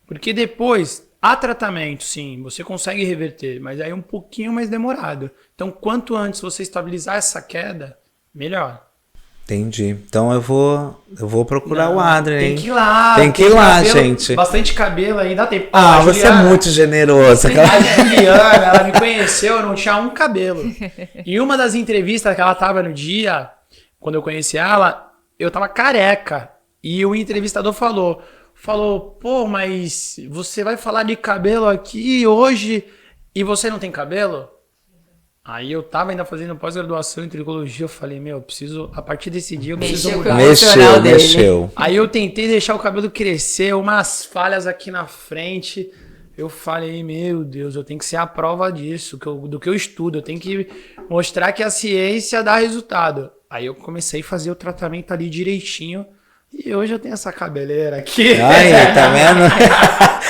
Porque depois, há tratamento, sim, você consegue reverter, mas aí é um pouquinho mais demorado. Então, quanto antes você estabilizar essa queda, melhor. Entendi. Então eu vou procurar o Adrian, hein? Tem que ir lá. Tem que ir lá, cabelo, gente. Bastante cabelo aí, dá tempo. Você é muito generoso. A Juliana, ela me conheceu, eu não tinha um cabelo. Em uma das entrevistas que ela tava no dia, quando eu conheci ela, eu tava careca. E o entrevistador falou, pô, mas você vai falar de cabelo aqui hoje e você não tem cabelo? Aí eu tava ainda fazendo pós-graduação em tricologia, eu falei, a partir desse dia eu preciso mudar. Mexeu. Aí eu tentei deixar o cabelo crescer, umas falhas aqui na frente. Eu falei, meu Deus, eu tenho que ser a prova disso, do que eu estudo. Eu tenho que mostrar que a ciência dá resultado. Aí eu comecei a fazer o tratamento ali direitinho. E hoje eu tenho essa cabeleira aqui. Aí, tá vendo?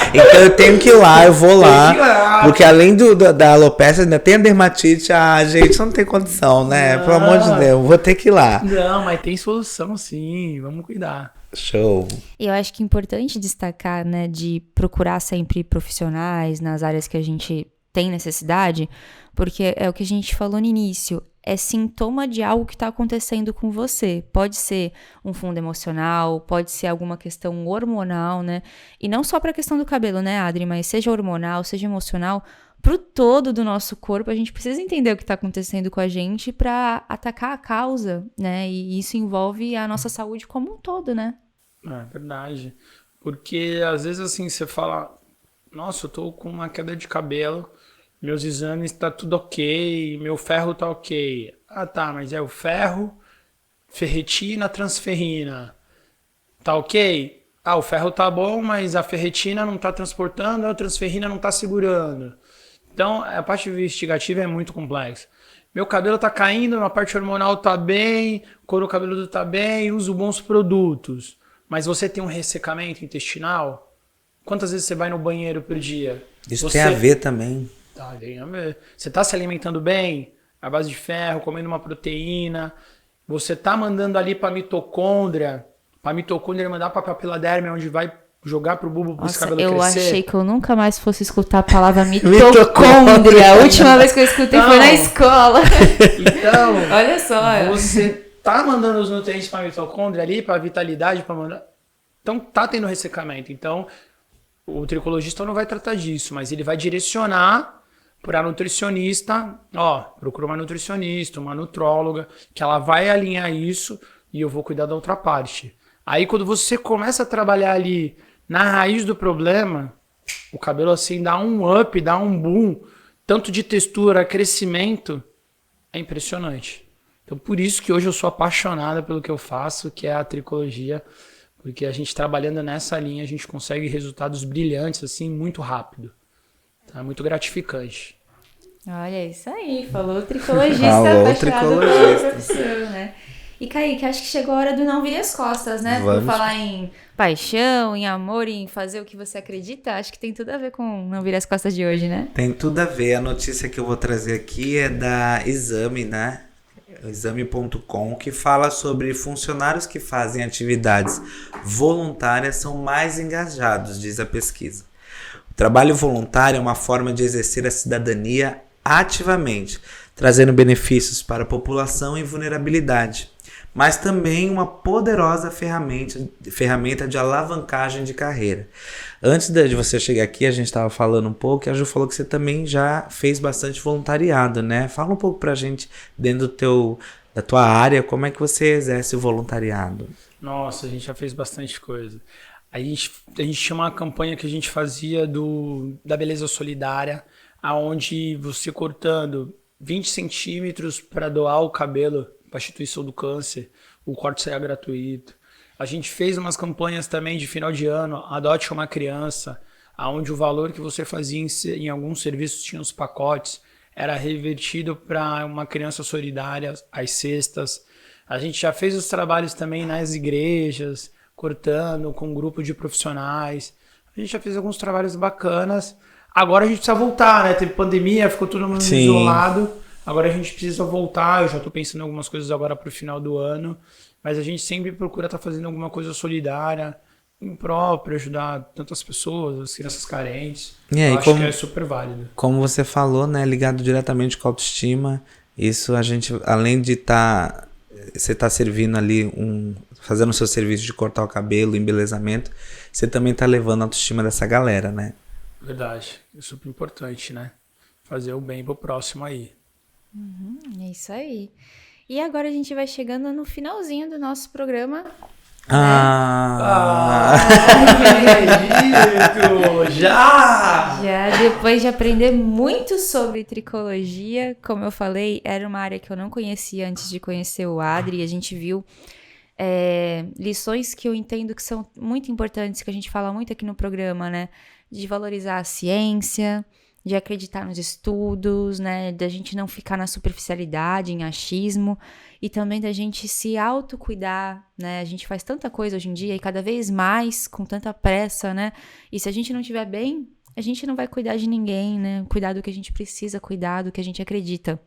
Então eu tenho que ir lá, eu vou lá. Porque além da alopecia, ainda tem a dermatite. Gente, não tem condição, né? Pelo amor de Deus, vou ter que ir lá. Não, mas tem solução sim, vamos cuidar. Show. E eu acho que é importante destacar, né, de procurar sempre profissionais nas áreas que a gente tem necessidade, porque é o que a gente falou no início. É sintoma de algo que está acontecendo com você. Pode ser um fundo emocional, pode ser alguma questão hormonal, né? E não só para a questão do cabelo, né, Adri? Mas seja hormonal, seja emocional, pro todo do nosso corpo, a gente precisa entender o que está acontecendo com a gente para atacar a causa, né? E isso envolve a nossa saúde como um todo, né? É verdade. Porque às vezes assim, você fala, nossa, eu tô com uma queda de cabelo, meus exames tá tudo ok, meu ferro tá ok. Ah, tá, mas é o ferro, ferritina, transferrina. Tá ok? Ah, o ferro tá bom, mas a ferritina não tá transportando, a transferrina não tá segurando. Então, a parte investigativa é muito complexa. Meu cabelo tá caindo, a parte hormonal tá bem, o couro cabeludo tá bem, uso bons produtos. Mas você tem um ressecamento intestinal? Quantas vezes você vai no banheiro por dia? Isso tem a ver também. Tá, tem a ver. Você tá se alimentando bem, à base de ferro, comendo uma proteína. Você tá mandando ali pra mitocôndria mandar pra papila derme, onde vai jogar pro bulbo pro cabelo crescer. Eu achei que eu nunca mais fosse escutar a palavra mitocôndria. A última vez que eu escutei foi na escola. Então, olha só. Você tá mandando os nutrientes pra mitocôndria ali, pra vitalidade, pra mandar. Então tá tendo ressecamento. Então, o tricologista não vai tratar disso, mas ele vai direcionar para a nutricionista, procura uma nutricionista, uma nutróloga, que ela vai alinhar isso e eu vou cuidar da outra parte. Aí quando você começa a trabalhar ali na raiz do problema, o cabelo assim dá um up, dá um boom, tanto de textura, crescimento, é impressionante. Então, por isso que hoje eu sou apaixonada pelo que eu faço, que é a tricologia, porque a gente trabalhando nessa linha, a gente consegue resultados brilhantes, assim, muito rápido. Então, é muito gratificante. Olha, isso aí, falou tricologista, Falou apaixonado pela tricologista. profissão, né? E Kaique, acho que chegou a hora do não vire as costas, né? Por Vamos. falar em paixão, em amor, em fazer o que você acredita, acho que tem tudo a ver com não vire as costas de hoje, né? Tem tudo a ver. A notícia que eu vou trazer aqui é da Exame, né? Exame.com, que fala sobre funcionários que fazem atividades voluntárias são mais engajados, diz a pesquisa. O trabalho voluntário é uma forma de exercer a cidadania ativamente, trazendo benefícios para a população em vulnerabilidade, mas também uma poderosa ferramenta de alavancagem de carreira. Antes de você chegar aqui, a gente estava falando um pouco, e a Ju falou que você também já fez bastante voluntariado, né? Fala um pouco pra gente, dentro da tua área, como é que você exerce o voluntariado? Nossa, a gente já fez bastante coisa. A gente tinha uma campanha que a gente fazia da Beleza Solidária, aonde você cortando 20 centímetros para doar o cabelo para a instituição do câncer, o corte saia gratuito. A gente fez umas campanhas também de final de ano, adote uma criança, aonde o valor que você fazia em alguns serviços, tinha os pacotes, era revertido para uma criança solidária, as cestas. A gente já fez os trabalhos também nas igrejas, cortando com um grupo de profissionais. A gente já fez alguns trabalhos bacanas. Agora a gente precisa voltar, né? Teve pandemia, ficou todo mundo isolado. Agora a gente precisa voltar. Eu já estou pensando em algumas coisas agora para o final do ano. Mas a gente sempre procura estar fazendo alguma coisa solidária, em próprio, ajudar tantas pessoas, as crianças carentes. E aí, eu acho que é super válido. Como você falou, né? Ligado diretamente com a autoestima. Isso a gente, além de você tá servindo ali, fazendo o seu serviço de cortar o cabelo, embelezamento, você também tá levando a autoestima dessa galera, né? Verdade. É super importante, né? Fazer o bem pro próximo aí. É isso aí. E agora a gente vai chegando no finalzinho do nosso programa. Já! Já depois de aprender muito sobre tricologia, como eu falei, era uma área que eu não conhecia antes de conhecer o Adri, e a gente viu lições que eu entendo que são muito importantes, que a gente fala muito aqui no programa, né? De valorizar a ciência, de acreditar nos estudos, né? Da gente não ficar na superficialidade, em achismo, e também da gente se autocuidar, né? A gente faz tanta coisa hoje em dia e cada vez mais com tanta pressa, né? E se a gente não estiver bem, a gente não vai cuidar de ninguém, né? Cuidar do que a gente precisa, cuidar do que a gente acredita.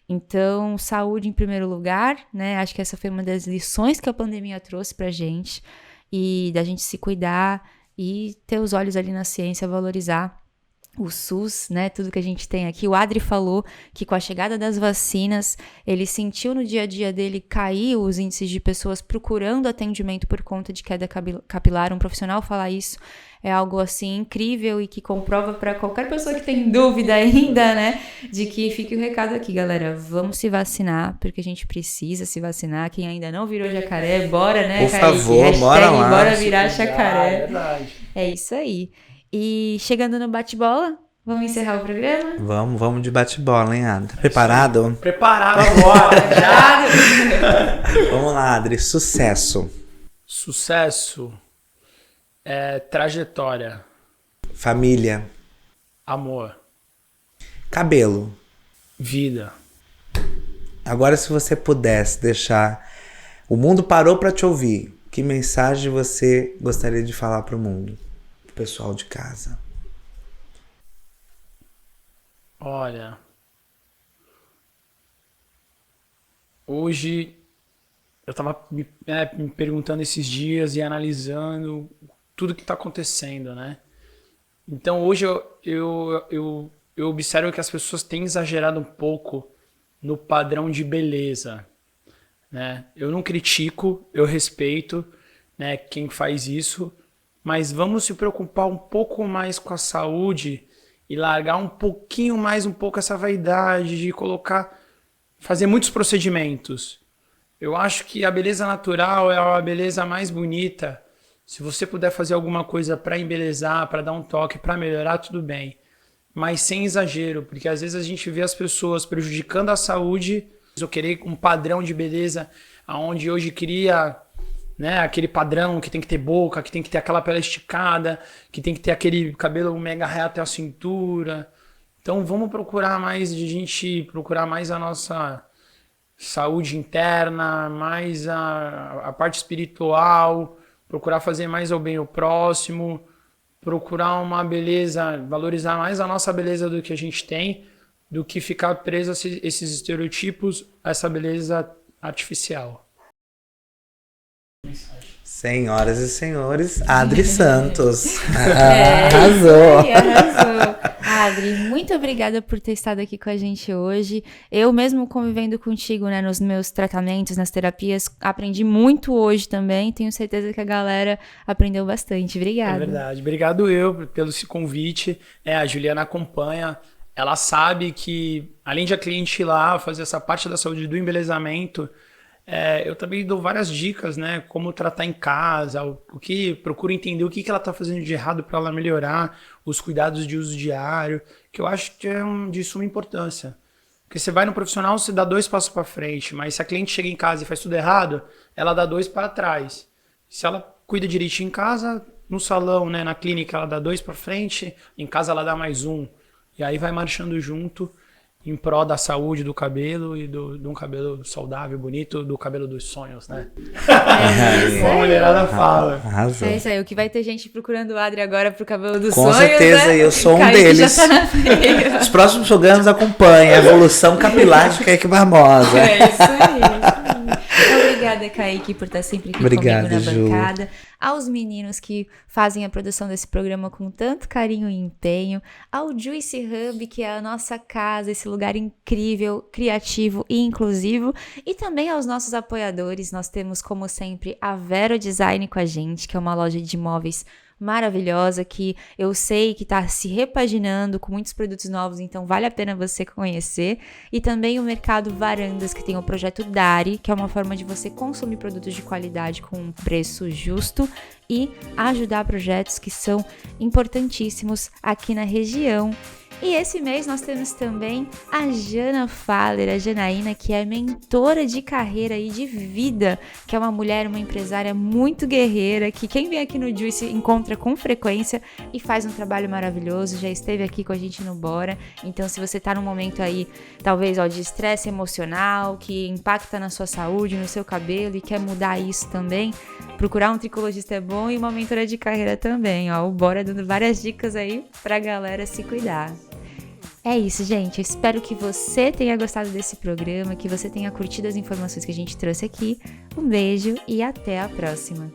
Então, saúde em primeiro lugar, né? Acho que essa foi uma das lições que a pandemia trouxe pra gente, e da gente se cuidar e ter os olhos ali na ciência, valorizar o SUS, né, tudo que a gente tem aqui. O Adri falou que com a chegada das vacinas, ele sentiu no dia a dia dele cair os índices de pessoas procurando atendimento por conta de queda capilar. Um profissional falar isso é algo assim incrível e que comprova para qualquer pessoa que tem dúvida ainda, né, de que fique o recado aqui, galera, vamos se vacinar, porque a gente precisa se vacinar. Quem ainda não virou jacaré, bora, né, Por Kaique? favor, Hashtag bora lá. bora virar jacaré. É verdade. É isso aí. E chegando no bate-bola, vamos encerrar o programa? Vamos de bate-bola, hein, Adri? Tá preparado? Preparado agora, já! Vamos lá, Adri. Sucesso. Sucesso é trajetória, Família. amor, Cabelo. vida. Agora, se você pudesse deixar... O mundo parou pra te ouvir. Que mensagem você gostaria de falar pro mundo? Pro pessoal de casa. Olha, hoje eu tava me perguntando esses dias e analisando tudo que tá acontecendo, né? Então hoje eu observo que as pessoas têm exagerado um pouco no padrão de beleza, né? Eu não critico, eu respeito, né, quem faz isso, mas vamos se preocupar um pouco mais com a saúde e largar um pouquinho mais, essa vaidade de fazer muitos procedimentos. Eu acho que a beleza natural é a beleza mais bonita. Se você puder fazer alguma coisa para embelezar, para dar um toque, para melhorar, tudo bem. Mas sem exagero, porque às vezes a gente vê as pessoas prejudicando a saúde Eu querer um padrão de beleza, onde hoje queria, né, aquele padrão que tem que ter boca, que tem que ter aquela pele esticada, que tem que ter aquele cabelo mega reto até a cintura. Então vamos procurar mais a nossa saúde interna, mais a parte espiritual, procurar fazer mais ao bem o próximo, procurar uma beleza, valorizar mais a nossa beleza do que a gente tem, do que ficar preso a esses estereotipos, a essa beleza artificial. Senhoras e senhores, Adri Santos. Arrasou! Arrasou! Adri, muito obrigada por ter estado aqui com a gente hoje. Eu mesmo convivendo contigo, né, nos meus tratamentos, nas terapias, aprendi muito hoje também. Tenho certeza que a galera aprendeu bastante. Obrigada. É verdade. Obrigado eu pelo esse convite. A Juliana acompanha. Ela sabe que, além de a cliente ir lá fazer essa parte da saúde do embelezamento, eu também dou várias dicas, né? Como tratar em casa, procuro entender o que ela está fazendo de errado para ela melhorar, os cuidados de uso diário, que eu acho que é de suma importância. Porque você vai no profissional, você dá 2 passos para frente, mas se a cliente chega em casa e faz tudo errado, ela dá 2 para trás. Se ela cuida direitinho em casa, no salão, né, na clínica, ela dá 2 para frente, em casa ela dá mais 1. E aí vai marchando junto em prol da saúde do cabelo e de um cabelo saudável, bonito, do cabelo dos sonhos, né? Como a mulherada fala. Arrasou. É isso aí, o que vai ter gente procurando o Adri agora pro cabelo dos Com sonhos, certeza, né? eu sou um Kaique deles. já tá na fila. Os próximos programas acompanham a evolução capilar de Kaique Barbosa. É isso aí. Obrigada, Kaique, por estar sempre aqui Obrigado, comigo na Ju. bancada. Aos meninos que fazem a produção desse programa com tanto carinho e empenho. Ao Juicy Hub, que é a nossa casa, esse lugar incrível, criativo e inclusivo. E também aos nossos apoiadores. Nós temos, como sempre, a Vero Design com a gente, que é uma loja de móveis maravilhosa, que eu sei que está se repaginando com muitos produtos novos, então vale a pena você conhecer. E também o Mercado Varandas, que tem o projeto Dari, que é uma forma de você consumir produtos de qualidade com um preço justo e ajudar projetos que são importantíssimos aqui na região. E esse mês nós temos também a Jana Faller, a Janaína, que é mentora de carreira e de vida, que é uma mulher, uma empresária muito guerreira, que quem vem aqui no Juicy encontra com frequência e faz um trabalho maravilhoso, já esteve aqui com a gente no Bora. Então, se você tá num momento aí, talvez, de estresse emocional, que impacta na sua saúde, no seu cabelo e quer mudar isso também, procurar um tricologista é bom e uma mentora de carreira também, ó. O Bora dando várias dicas aí pra galera se cuidar. É isso, gente. Eu espero que você tenha gostado desse programa, que você tenha curtido as informações que a gente trouxe aqui. Um beijo e até a próxima.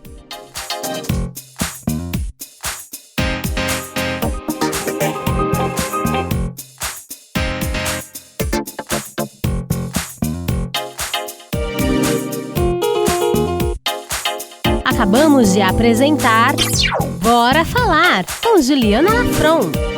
Acabamos de apresentar Bora Falar com Juliana Lafron.